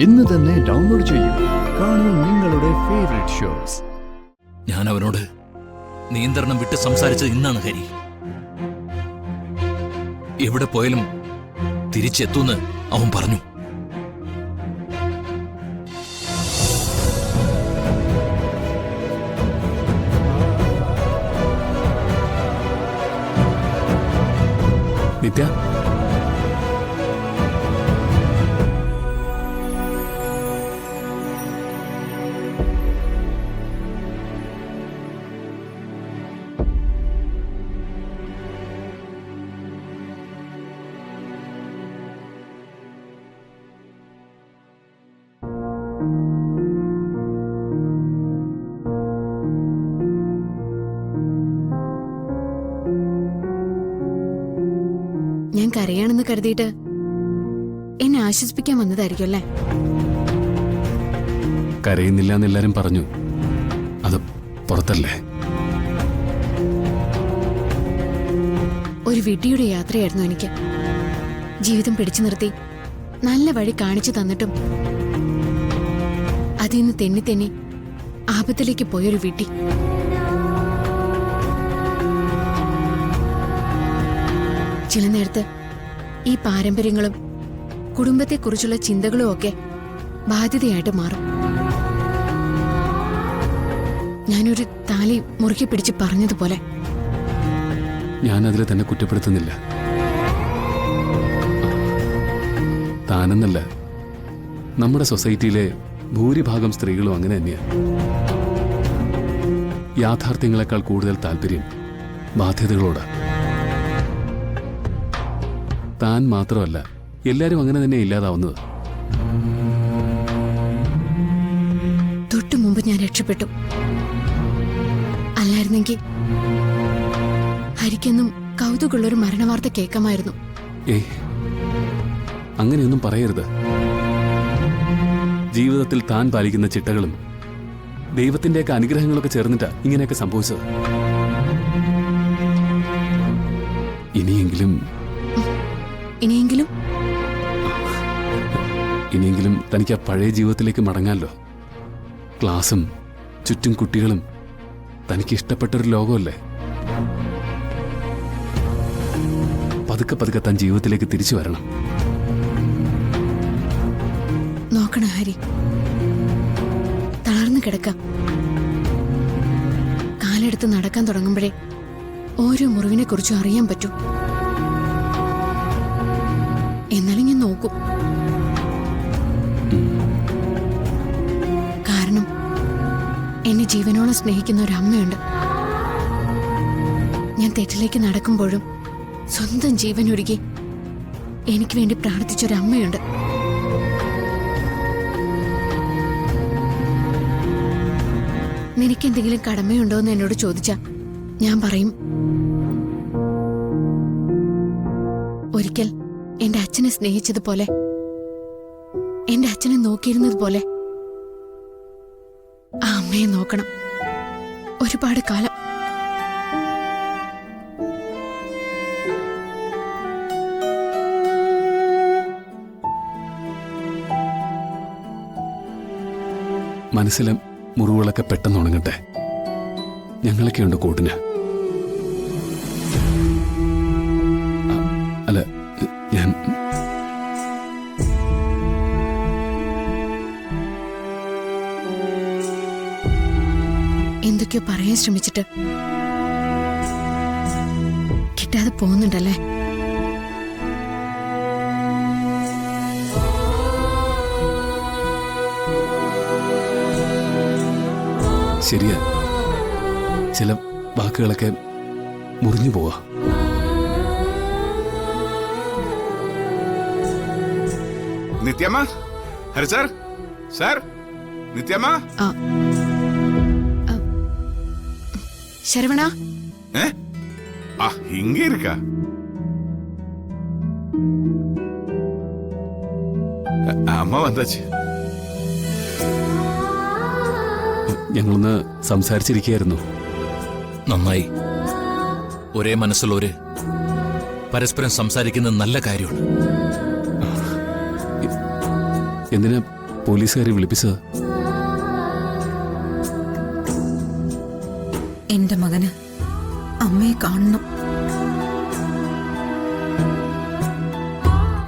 ഇന്ന് തന്നെ ഡൗൺലോഡ് ചെയ്യൂ. കാണൂ നിങ്ങളുടെ ഫേവറേറ്റ് ഷോസ്. ഞാൻ അവനോട് നിയന്ത്രണം വിട്ട് സംസാരിച്ചത് ഇന്നാണ് ഹരി. എവിടെ പോയാലും തിരിച്ചെത്തൂന്ന് അവൻ പറഞ്ഞു. നിത്യ, ഞാൻ കരയാണെന്ന് കരുതിയിട്ട് എന്നെ ആശ്വസിപ്പിക്കാൻ വന്നതായിരിക്കും അല്ലേ? കരയുന്നില്ല എന്നെല്ലാരും പറഞ്ഞു. അത് പുറത്തല്ലേ? ഒരു വിഡ്ഢിയുടെ യാത്രയായിരുന്നു എനിക്ക്. ജീവിതം പിടിച്ചു നിർത്തി നല്ല വഴി കാണിച്ചു തന്നിട്ടും അതിന്ന് തെന്നി തെന്നി ആപത്തിലേക്ക് പോയൊരു വിഡ്ഢി. ചില നേരത്ത് ഈ പാരമ്പര്യങ്ങളും കുടുംബത്തെക്കുറിച്ചുള്ള ചിന്തകളും ഒക്കെ ബാധ്യതയായിട്ട് മാറും. ഞാനൊരു താലി മുറുക്കി പിടിച്ച് പറഞ്ഞതുപോലെ. ഞാനതിൽ തന്നെ കുറ്റപ്പെടുത്തുന്നില്ല. താനെന്നല്ല, നമ്മുടെ സൊസൈറ്റിയിലെ ഭൂരിഭാഗം സ്ത്രീകളും അങ്ങനെ തന്നെയാണ്. യാഥാർത്ഥ്യങ്ങളെക്കാൾ കൂടുതൽ താല്പര്യം ബാധ്യതകളോടാ. താൻ മാത്രമല്ല, എല്ലാരും അങ്ങനെ തന്നെ ഇല്ലാതാവുന്നത്. തൊട്ടു മുമ്പ് ഞാൻ രക്ഷപ്പെട്ടു. അല്ലായിരുന്നെങ്കിൽ ഹരിക്കൊന്നും കൗതുകമുള്ളൊരു മരണവാർത്ത കേൾക്കാമായിരുന്നു. അങ്ങനെയൊന്നും പറയരുത്. ജീവിതത്തിൽ താൻ പാലിക്കുന്ന ചിട്ടകളും ദൈവത്തിന്റെയൊക്കെ അനുഗ്രഹങ്ങളൊക്കെ ചേർന്നിട്ടാ ഇങ്ങനെയൊക്കെ സംഭവിച്ചത്. ഇനിയെങ്കിലും തനിക്ക് ആ പഴയ ജീവിതത്തിലേക്ക് മടങ്ങാമല്ലോ. ക്ലാസും ചുറ്റും കുട്ടികളും, തനിക്ക് ഇഷ്ടപ്പെട്ടൊരു ലോകമല്ലേ. പതുക്കെ പതുക്കെ താൻ ജീവിതത്തിലേക്ക് തിരിച്ചു വരണം. നോക്കണം ഹരി, തളർന്നു കിടക്കാം. കാലെടുത്ത് നടക്കാൻ തുടങ്ങുമ്പോഴേ ഓരോ മുറിവിനെ കുറിച്ചും അറിയാൻ പറ്റൂ. എന്നാലും ഞാൻ നോക്കും. കാരണം എന്നെ ജീവനോളം സ്നേഹിക്കുന്ന ഒരു അമ്മയുണ്ട്. ഞാൻ തെറ്റിലേക്ക് നടക്കുമ്പോഴും സ്വന്തം ജീവൻ ഒരുക്കി എനിക്ക് വേണ്ടി പ്രാർത്ഥിച്ചൊരമ്മയുണ്ട്. നിനക്കെന്തെങ്കിലും കടമയുണ്ടോ എന്ന് എന്നോട് ചോദിച്ചാ ഞാൻ പറയും, ഒരിക്കൽ എന്റെ അച്ഛനെ സ്നേഹിച്ചതുപോലെ, എന്റെ അച്ഛനെ നോക്കിയിരുന്നത് പോലെ ആ അമ്മയെ നോക്കണം ഒരുപാട് കാലം. മനസ്സിലെ മുറിവുകളൊക്കെ പെട്ടെന്ന് ഉണങ്ങട്ടെ. ഞങ്ങളൊക്കെയുണ്ട് കൂട്ടിന്. അല്ല, ഞാൻ എന്തൊക്കെയോ പറയാൻ ശ്രമിച്ചിട്ട് കിട്ടാതെ പോകുന്നുണ്ടല്ലേ? ശരിയാ, ചില വാക്കുകളൊക്കെ മുറിഞ്ഞു പോവാ. നിത്യമ്മ, ഹരി സാർ, സാർ, നിത്യമ്മ. ശരവണ, ഇങ്ങ இருக்க? അമ്മ വന്നാച്ച്. ഞങ്ങളൊന്ന് സംസാരിച്ചിരിക്കുകയായിരുന്നു. നന്നായി. ഒരേ മനസ്സുള്ളവര് പരസ്പരം സംസാരിക്കുന്നത് നല്ല കാര്യമാണ്. എന്തിനാ പോലീസുകാരെ വിളിപ്പിച്ചത്? എന്റെ മകന് അമ്മയെ കാണണം.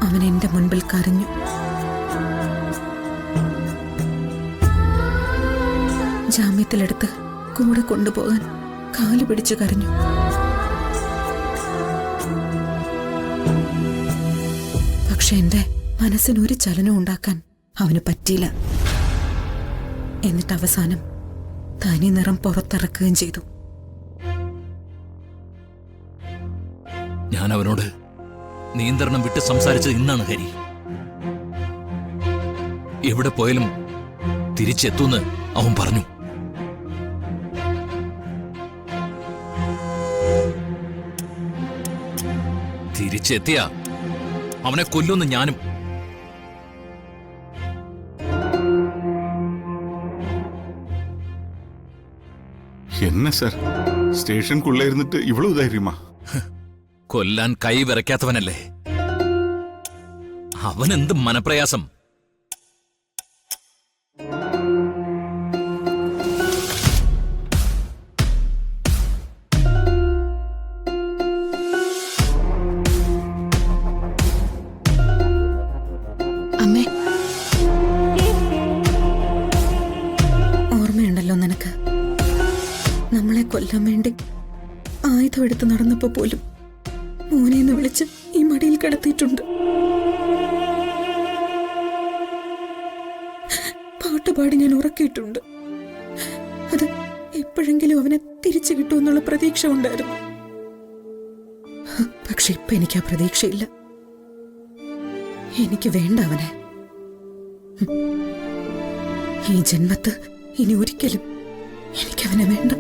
അവൻ എന്റെ മുൻപിൽ കരഞ്ഞു. ജാമ്യത്തിലെടുത്ത് കൂടെ കൊണ്ടുപോകാൻ കാല് പിടിച്ചു കരഞ്ഞു. പക്ഷെ എന്റെ മനസ്സിനൊരു ചലനം ഉണ്ടാക്കാൻ അവന് പറ്റിയില്ല. എന്നിട്ട് അവസാനം തനി നിറം പുറത്തിറക്കുകയും ചെയ്തു. ഞാൻ അവനോട് നിയന്ത്രണം വിട്ട് സംസാരിച്ചത് ഇന്നാണ് ഹരി. എവിടെ പോയാലും തിരിച്ചെത്തൂന്ന് അവൻ പറഞ്ഞു. തിരിച്ചെത്തിയ അവനെ കൊല്ലുമെന്ന് ഞാനും. என்ன சார் സ്റ്റേഷൻക്കുള്ള ഇരുന്നിട്ട് ഇവളു ധൈര്യമാ? കൊല്ലാൻ കൈ വിറയ്ക്കാത്തവനല്ലേ. അവനെന്ത് മനപ്രയാസം. അമ്മേ, ഓർമ്മയുണ്ടല്ലോ നിനക്ക്? നമ്മളെ കൊല്ലാൻ വേണ്ടി ആയുധം എടുത്ത് നടന്നപ്പോ പോലും മോനെന്ന് വിളിച്ച് ഈ മടിയിൽ കിടത്തിയിട്ടുണ്ട്. പാട്ടുപാടി ഞാൻ ഉറക്കിയിട്ടുണ്ട്. അത് എപ്പോഴെങ്കിലും അവനെ തിരിച്ചു കിട്ടുമെന്നുള്ള പ്രതീക്ഷ ഉണ്ടായിരുന്നു. പക്ഷെ ഇപ്പൊ എനിക്ക് ആ പ്രതീക്ഷയില്ല. എനിക്ക് വേണ്ട അവനെ. ഈ ജന്മത്ത് ഇനി ഒരിക്കലും എനിക്കവനെ വേണ്ട.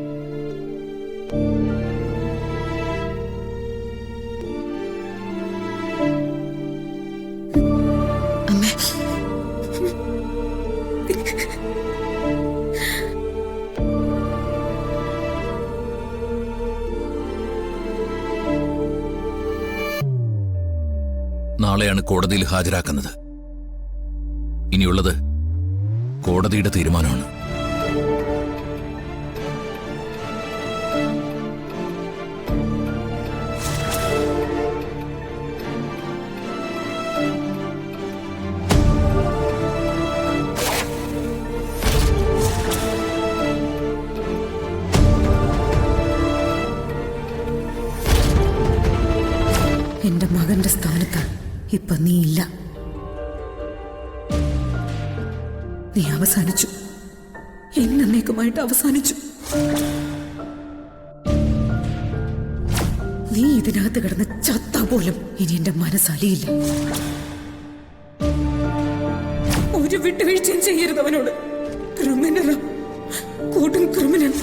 അമ്മേ, നാളെയാണ് കോടതിയിൽ ഹാജരാക്കുന്നത്. ഇനിയുള്ളത് കോടതിയുടെ തീരുമാനമാണ്. എന്റെ മകന്റെ സ്ഥാനത്ത് ഇപ്പൊ നീ ഇല്ല. നീ അവസാനിച്ചു. എന്നേക്കുമായിട്ട് അവസാനിച്ചു. നീ ഇതിനകത്ത് കിടന്ന് ചത്താ പോലും ഇനി എന്റെ മനസ്സലിയില്ല. ഒരു വിട്ടുവീഴ്ചയും ചെയ്യരുത് അവനോട്. ക്രിമിനൽ, കൂട്ടും ക്രിമിനൽ.